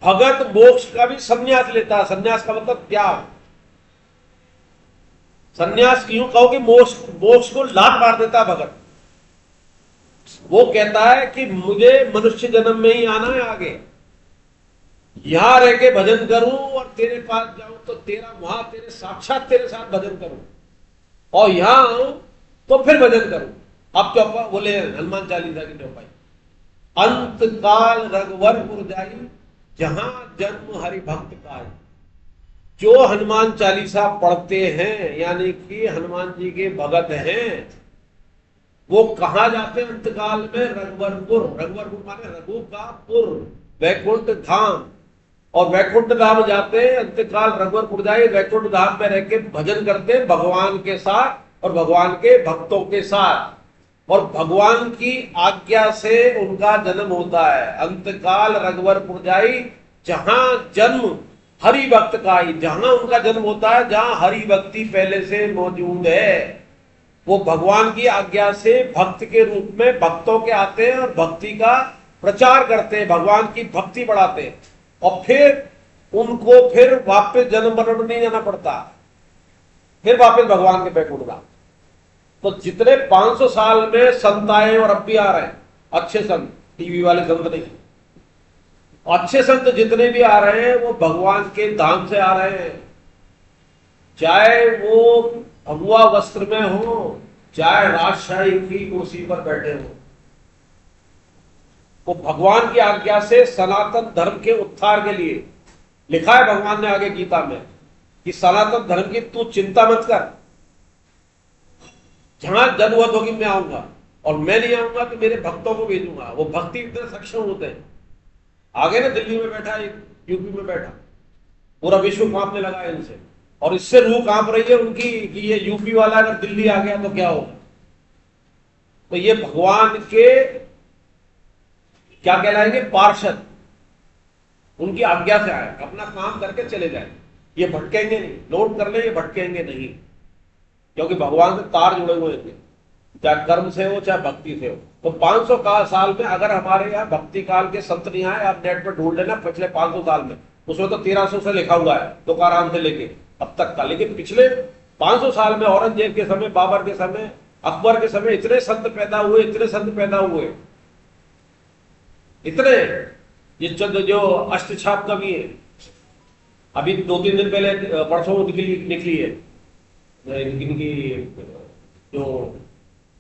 S1: भगत मोक्ष का भी संन्यास लेता है। संन्यास का मतलब त्याग। संन्यास क्यों कहो कि मोक्ष को लात मार देता है भगत। वो कहता है कि मुझे मनुष्य जन्म में ही आना है, आगे यहां रह के भजन करूं और तेरे पास जाऊं तो तेरा वहां तेरे साक्षात तेरे साथ भजन करूं, और यहां आऊं तो फिर भजन करूं। अब चौपा बोले हनुमान चालीसा की चौपाई, अंत काल रघुवरपुर जाई जहां जन्म हरि भक्त का। जो हनुमान चालीसा पढ़ते हैं यानी कि हनुमान जी के भगत हैं, वो कहां जाते हैं अंतकाल में? रघुवरपुर। रघुवरपुर माने रघु का पुर, वैकुंठ धाम। और वैकुंठ धाम जाते हैं, अंतकाल रघुवरपुर जाए, वैकुंठ धाम में रह के भजन करते हैं भगवान के साथ और भगवान के भक्तों के साथ, और भगवान की आज्ञा से उनका जन्म होता है। अंतकाल रघुवरपुर जाई जहां जन्म हरि भक्त का ही। जहां उनका जन्म होता है, जहां हरि भक्ति पहले से मौजूद है, वो भगवान की आज्ञा से भक्त के रूप में भक्तों के आते हैं और भक्ति का प्रचार करते हैं, भगवान की भक्ति बढ़ाते हैं, और फिर उनको फिर वापस जन्म मरण नहीं जाना पड़ता, फिर वापस भगवान के बैकुंठ धाम। तो जितने 500 साल में संत आए और अब भी आ रहे हैं, अच्छे संत, टीवी वाले संत नहीं, अच्छे संत जितने भी आ रहे हैं वो भगवान के धाम से आ रहे हैं। चाहे वो भगवा वस्त्र में हो, चाहे राजशाही की कुर्सी पर बैठे हो, वो भगवान की आज्ञा से सनातन धर्म के उत्थान के लिए। लिखा है भगवान ने आगे गीता में कि सनातन धर्म की तू चिंता मत कर, जहां जरूरत होगी मैं आऊंगा, और मैं नहीं आऊंगा तो मेरे भक्तों को भेजूंगा। वो भक्ति इतने सक्षम होते हैं। आगे ना दिल्ली में बैठा, एक यूपी में बैठा, पूरा विश्व कांपने लगा इनसे, और इससे रूह कांप रही है उनकी कि ये यूपी वाला अगर दिल्ली आ गया तो क्या होगा। तो ये भगवान के क्या कहलाएंगे? पार्षद। उनकी आज्ञा से आए, अपना काम करके चले जाए। ये भटकेंगे नहीं, नोट कर ले, ये भटकेंगे नहीं, क्योंकि भगवान से तार जुड़े हुए हैं, चाहे कर्म से हो चाहे भक्ति से हो। तो 500 साल में अगर हमारे यहाँ भक्ति काल के संत नहीं आए, आप नेट पर ढूंढ लेना पिछले 500 साल में, उसमें तो 1300 से लिखा हुआ है तुकाराम से लेके अब तक का। लेकिन पिछले 500 साल में औरंगजेब के समय, बाबर के समय, अकबर के समय इतने संत पैदा हुए, इतने संत पैदा हुए, इतने। जो अष्टछाप कवि है, अभी 2-3 दिन पहले परसों निकली है इनकी, जो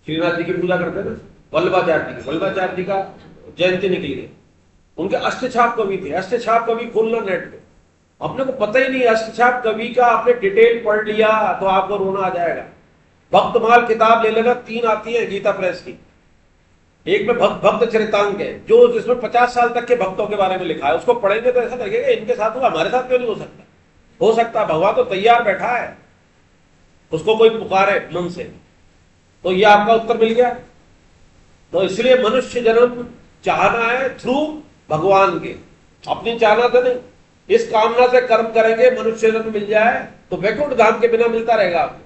S1: श्रीनाथ जी की पूजा करते हैं ना, वल्लभाचार्य जी का जयंती निकली है। उनके अष्टछाप कवि थे। अष्टछाप कवि खोलना नेट पे, अपने को पता ही नहीं अष्टछाप कवि का, आपने डिटेल पढ़ लिया तो आपको रोना आ जाएगा। भक्तमाल किताब ले लेना, 3 आती है गीता प्रेस की, एक में भक्त चरितांक है, जो जिसमें 50 साल तक के भक्तों के बारे में लिखा है। उसको पढ़ेंगे तो ऐसा लगेगा इनके साथ हुआ, हमारे साथ क्यों नहीं हो सकता? हो सकता है, भगवान तो तैयार बैठा है, उसको कोई पुकारे मन से। तो ये आपका उत्तर मिल गया। तो इसलिए मनुष्य जन्म चाहना है थ्रू भगवान के, अपनी चाहना तो नहीं। इस कामना से कर्म करेंगे, मनुष्य जन्म मिल जाए तो वैकुंठ धाम के बिना मिलता रहेगा आपको।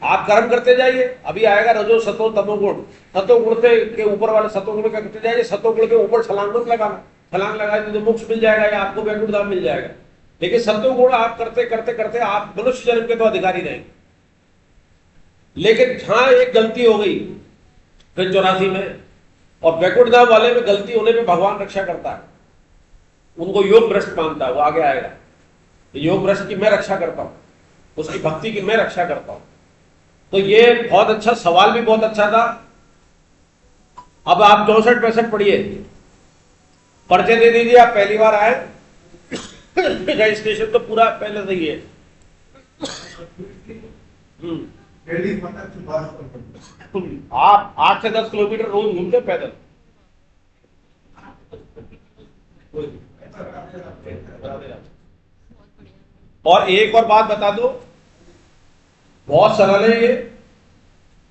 S1: आप कर्म करते जाइए, अभी आएगा रजो सतो तमोगुण। सतोगुण के ऊपर वाले सतोगुण का करते जाइए, सतोगुण के ऊपर छलांग मत लगाना, छलांग लगाए तो मोक्ष मिल जाएगा या आपको वैकुंठ धाम मिल जाएगा। लेकिन सतोगुण आप करते करते करते आप मनुष्य जन्म के तो अधिकारी रहेंगे। लेकिन जहां एक गलती हो गई फिर 84 में, और वैकुंठ धाम वाले में गलती होने पे भगवान रक्षा करता है, उनको योग भ्रष्ट मानता है, वो आगे आएगा। योग भ्रष्ट की मैं रक्षा करता हूं, उसकी भक्ति की मैं रक्षा करता हूं। तो ये बहुत अच्छा सवाल, भी बहुत अच्छा था। अब आप 64-65 पढ़िए, पर्चे दे दीजिए। आप पहली बार आए, रजिस्ट्रेशन तो पूरा पहले से ही है। आप 8 से 10 किलोमीटर रोज घूमते पैदल। और एक और बात बता दो, बहुत सरल है ये,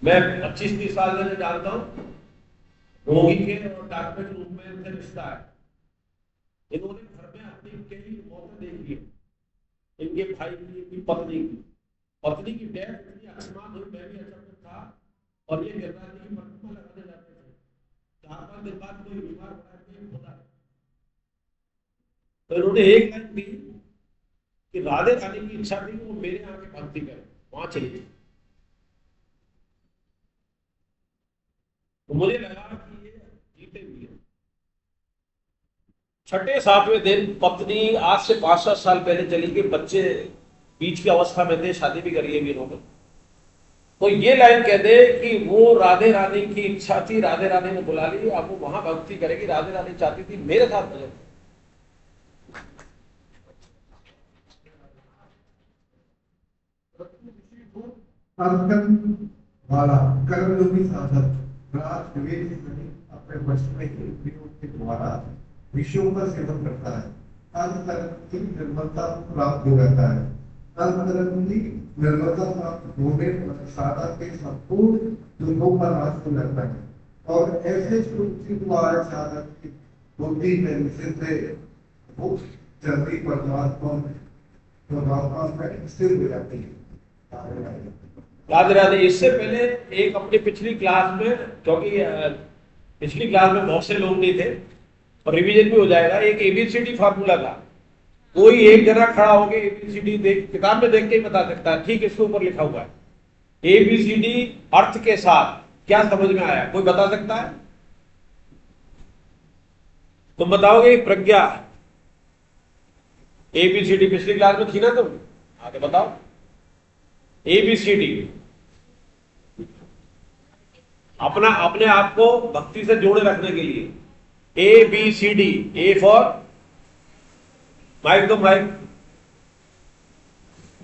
S1: मैं 25-30 साल से जानता हूं। रोगी के और डॉक्टर के रूप में इनसे रिश्ता है। इन्होंने घर में अपनी कई मौतें देखी है, इनके भाई की, इनकी पत्नी की डेथ इतनी अकस्मात हुई, मैं भी अचंभित था। और ये गिरराज जी की प्रतिमा लगाने जाते थे, 4-5 दिन बाद कोई बीमार पड़ा के होता है। तो इन्होंने एक लाइन दी कि राधे रानी की इच्छा थी कि वो मेरे यहाँ के भक्ति करें, वहां चलिए। तो मुझे लगा कि ये जीते भी है। 6-7वें दिन पत्नी आज से 5-7 साल पहले चली गई, बच्चे बीच की अवस्था में थे, शादी भी करी है इन्होंने। तो ये लाइन कह दे कि वो राधे रानी की इच्छा थी, राधे रानी ने बुला ली, अब वो वहां भक्ति करेगी। राधे रानी चाहती थी मेरे साथ भजन।
S4: वाला कर्मयोगी साधक राज विवेक से सहित अपने वश में इंद्रियों के द्वारा विषयों का सेवन करता है, अंतरंग की निर्मलता प्राप्त हो जाता है। अंतरंग की निर्मलता प्राप्त होने पर साधक के संपूर्ण दुखों का नाश हो जाता है, और ऐसे साधक की बुद्धि में निश्चित है वो जल्दी परमात्मा में स्थिर हो जाती है।
S1: राधे राधे। इससे पहले एक अपनी पिछली क्लास में, क्योंकि पिछली क्लास में बहुत से लोग नहीं थे और रिवीजन भी हो जाएगा, एक ABCD फार्मूला था। कोई एक जना खड़ा होकर ABCD देख, किताब में देख के ही बता सकता है, ठीक इसके ऊपर लिखा हुआ है ABCD अर्थ के साथ क्या समझ में आया, कोई बता सकता है? तुम बताओगे प्रज्ञा, ABCD पिछली क्लास में थी ना, तुम आगे बताओ। ABCD अपने आप को भक्ति से जोड़े रखने के लिए ABCD, A फॉर माइक, तो Mike,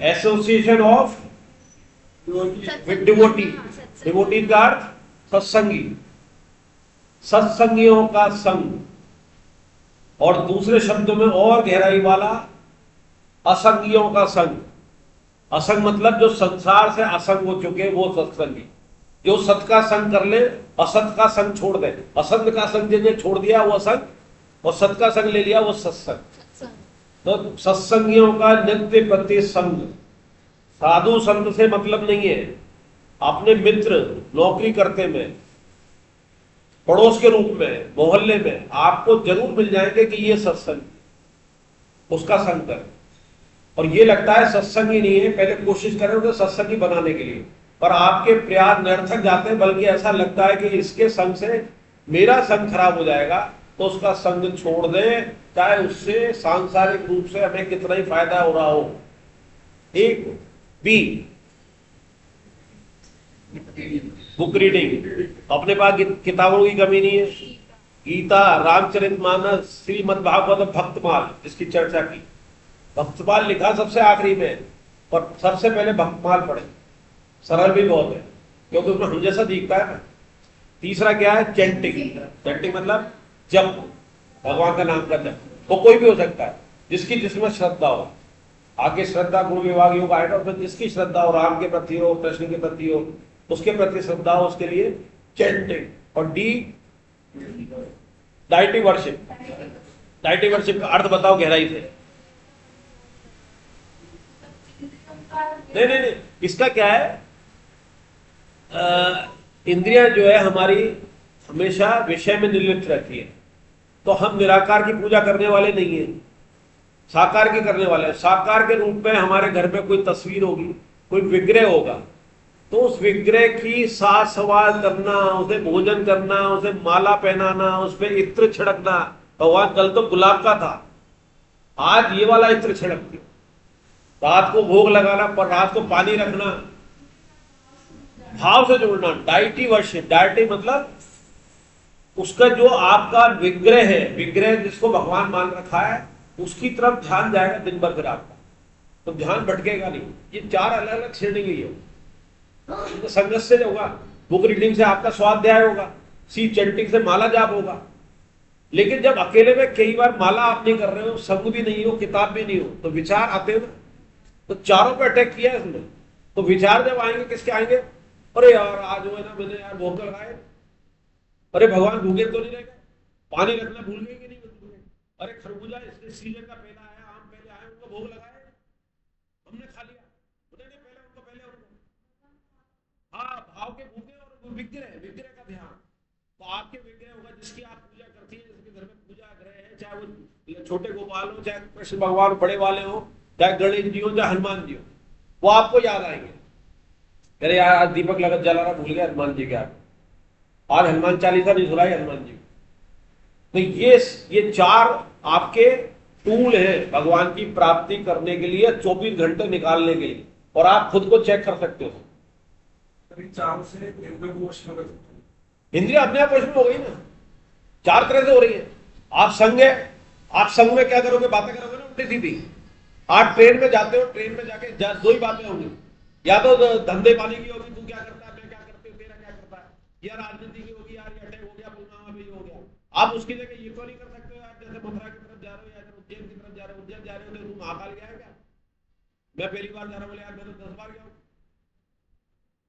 S1: association of with devotee, devotee का अर्थ सत्संगी, सत्संगियों का संग। और दूसरे शब्दों में और गहराई वाला, असंगियों का संग। असंग मतलब जो संसार से असंग हो चुके वो सत्संगी, जो सत का संग कर ले, असत का संग छोड़ दे। असत का संग जिसने छोड़ दिया वो असंग, और सत का संग ले लिया वो सत्संग। तो सत्संगियों का नित्य प्रति संग, साधु संत से मतलब नहीं है। अपने मित्र, नौकरी करते में, पड़ोस के रूप में, मोहल्ले में आपको जरूर मिल जाएंगे कि ये सत्संग, उसका संग करें। और ये लगता है सत्संग ही नहीं है, पहले कोशिश करें उसे सत्संगी बनाने के लिए, पर आपके प्रयास निरर्थक जाते हैं, बल्कि ऐसा लगता है कि इसके संग से मेरा संग खराब हो जाएगा, तो उसका संग छोड़ दें, चाहे उससे सांसारिक रूप से हमें कितना ही फायदा हो रहा हो। एक बी, बुक रीडिंग, अपने पास किताबों की कमी नहीं है। गीता, रामचरितमानस, श्रीमद् भागवत, भक्तमाल, इसकी चर्चा की। भक्तमाल लिखा सबसे आखिरी में, पर सबसे पहले भक्तमाल पढ़े, सरल भी बहुत है क्योंकि उसमें हम जैसा दिखता है ना। तीसरा क्या है? चैंटिंग। चैंटिंग मतलब जप, भगवान का नाम का जप। वो कोई भी हो सकता है, जिसकी जिसमें श्रद्धा हो। आगे श्रद्धा गुरु विभाग योग आएगा, उसमें जिसकी श्रद्धा हो, राम के प्रति हो, कृष्ण के प्रति हो, उसके प्रति श्रद्धा हो, उसके लिए चैंटिंग। और D, deity worship. Deity worship का अर्थ बताओ गहराई से। नहीं, इसका क्या है, इंद्रियां जो है हमारी हमेशा विषय में निर्लिप्त रहती है, तो हम निराकार की पूजा करने वाले नहीं है, साकार की करने वाले हैं। साकार के रूप में हमारे घर में कोई तस्वीर होगी, कोई विग्रह होगा, तो उस विग्रह की साज सवाल करना, उसे भोजन करना, उसे माला पहनाना, उस पर इत्र छिड़कना। भगवान कल तो गुलाब का था, आज ये वाला इत्र छिड़कती। रात को भोग लगाना, पर रात को पानी रखना, भाव से जोड़ना। डाइटी वर्शिप, डाइटी मतलब उसका जो आपका विग्रह है, विग्रह जिसको भगवान मान रखा है, उसकी तरफ ध्यान जाएगा दिन भर फिर आपका, तो ध्यान भटकेगा नहीं। ये चार अलग अलग श्रेणी की हो। तो संगत से होगा, बुक रीडिंग से आपका स्वाध्याय होगा, सी चैंटिंग से माला जाप होगा। लेकिन जब अकेले में कई बार माला आप नहीं कर रहे हो, संग भी नहीं हो, किताब भी नहीं हो, तो विचार आते हैं ना। तो चारों पे अटैक किया है इसने, तो विचार जब आएंगे किसके आएंगे? अरे यार आज जो है ना, मैंने यार भोग लगाए, अरे भगवान भूखे तो नहीं रह गए, पानी रखना भूल गए कि नहीं भूल गए, अरे खरबूजा इस सीजन का पहला आया, आम पहले आए, उनको भोग लगाए, हमने खा लिया, नहीं पहले उनको। हाँ, भाव के भूखे और विग्रह का ध्यान। तो आपके विग्रह होगा जिसकी आप पूजा करती है, जिसके घर में पूजा ग्रह है, चाहे वो छोटे गोपाल हो, चाहे कृष्ण भगवान बड़े वाले हो, चाहे गणेश जी हो, चाहे हनुमान जी हो, वो आपको याद आएंगे। अरे यार आज दीपक लगत जलाना भूल गया हनुमान जी के आगे, आज हनुमान चालीसा नहीं सुनाई हनुमान जी। तो ये चार आपके टूल है भगवान की प्राप्ति करने के लिए, 24 घंटे निकालने के लिए, और आप खुद को चेक कर सकते हो। इंद्रिया अपने आप वश में हो गई ना, चार तरह से हो रही है। आप संग है, आप संग में क्या करोगे? बातें करोगे ना उल्टी सीधी। आप ट्रेन में जाते हो, ट्रेन में जाके दो ही बातें होंगी, या तो धंधे पानी की होगी, तू क्या करता है, मैं क्या करती हूँ, तेरा क्या करता है, या राजनीति की होगी, यार ये अटैक हो गया, पुलवामा में ये हो गया। आप उसकी जगह ये तो नहीं कर सकते हो यार, जैसे मथुरा की तरफ जा रहे हो या उज्जैन की तरफ जा रहे हो, उज्जैन जा रहे हो तो महाकाल गया है क्या? मैं पहली बार जा रहा हूँ, बोले यार मैं तो 10 बार गया हूँ।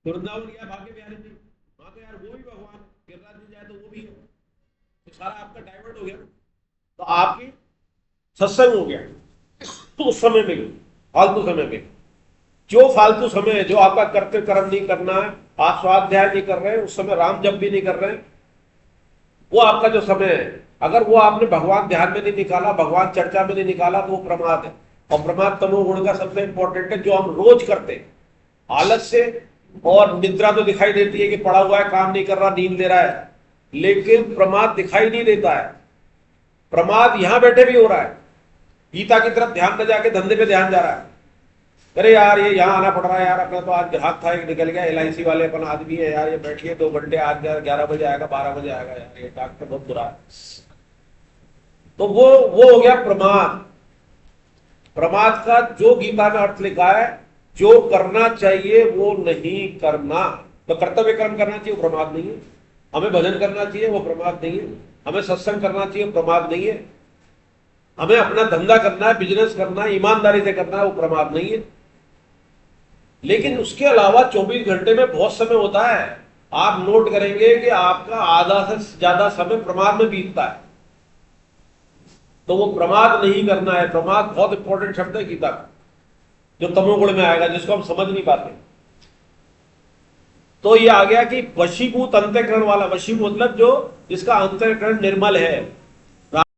S1: वृंदावन गया भाग्य बिहारी जी, वहां तो यार वो भी भगवान, गिरिराज जी जाए तो वो भी है, तो सारा आपका डाइवर्ट हो गया। तो आपकी सत्संग हो गया तो उस समय में, फालतू समय में, जो फालतू समय है, जो आपका कर्तव्य कर्म नहीं करना है, आप स्वाध्याय नहीं कर रहे हैं, उस समय राम जप भी नहीं कर रहे हैं, वो आपका जो समय है, अगर वो आपने भगवान ध्यान में नहीं निकाला, भगवान चर्चा में नहीं निकाला, तो वो प्रमाद है। और प्रमाद तमोगुण का सबसे इंपॉर्टेंट है, जो हम रोज करते हैं, आलस्य और निद्रा तो दिखाई देती है कि पड़ा हुआ है, काम नहीं कर रहा, नींद ले रहा है, लेकिन प्रमाद दिखाई नहीं देता है। प्रमाद यहां बैठे भी हो रहा है, गीता की तरफ ध्यान न जाके धंधे पे ध्यान जा रहा है। अरे यार ये यहाँ आना पड़ रहा है यार, अपना तो आज ग्राहक था, एक निकल गया, LIC वाले अपन आदमी है यार, ये बैठिए 2 घंटे, आज 11 बजे आएगा, 12 बजे आएगा यार, ये डॉक्टर बहुत बुरा है। तो वो हो गया प्रमाद। प्रमाद का जो गीता में अर्थ लिखा है, जो करना चाहिए वो नहीं करना, तो कर्तव्य कर्म करना चाहिए वो प्रमाद नहीं है, हमें भजन करना चाहिए वो प्रमाद नहीं है, हमें सत्संग करना चाहिए प्रमाद नहीं है, हमें अपना धंधा करना है, बिजनेस करना है, ईमानदारी से करना है, वो प्रमाद नहीं है। लेकिन उसके अलावा 24 घंटे में बहुत समय होता है, आप नोट करेंगे कि आपका आधा से ज्यादा समय प्रमाद में बीतता है। तो वो प्रमाद नहीं करना है। प्रमाद बहुत इंपॉर्टेंट शब्द है गीता का, जो तमोगुण में आएगा, जिसको हम समझ नहीं पाते। तो ये आ गया कि वशीभूत अंतःकरण वाला, वशीभूत मतलब जो जिसका अंतःकरण निर्मल है।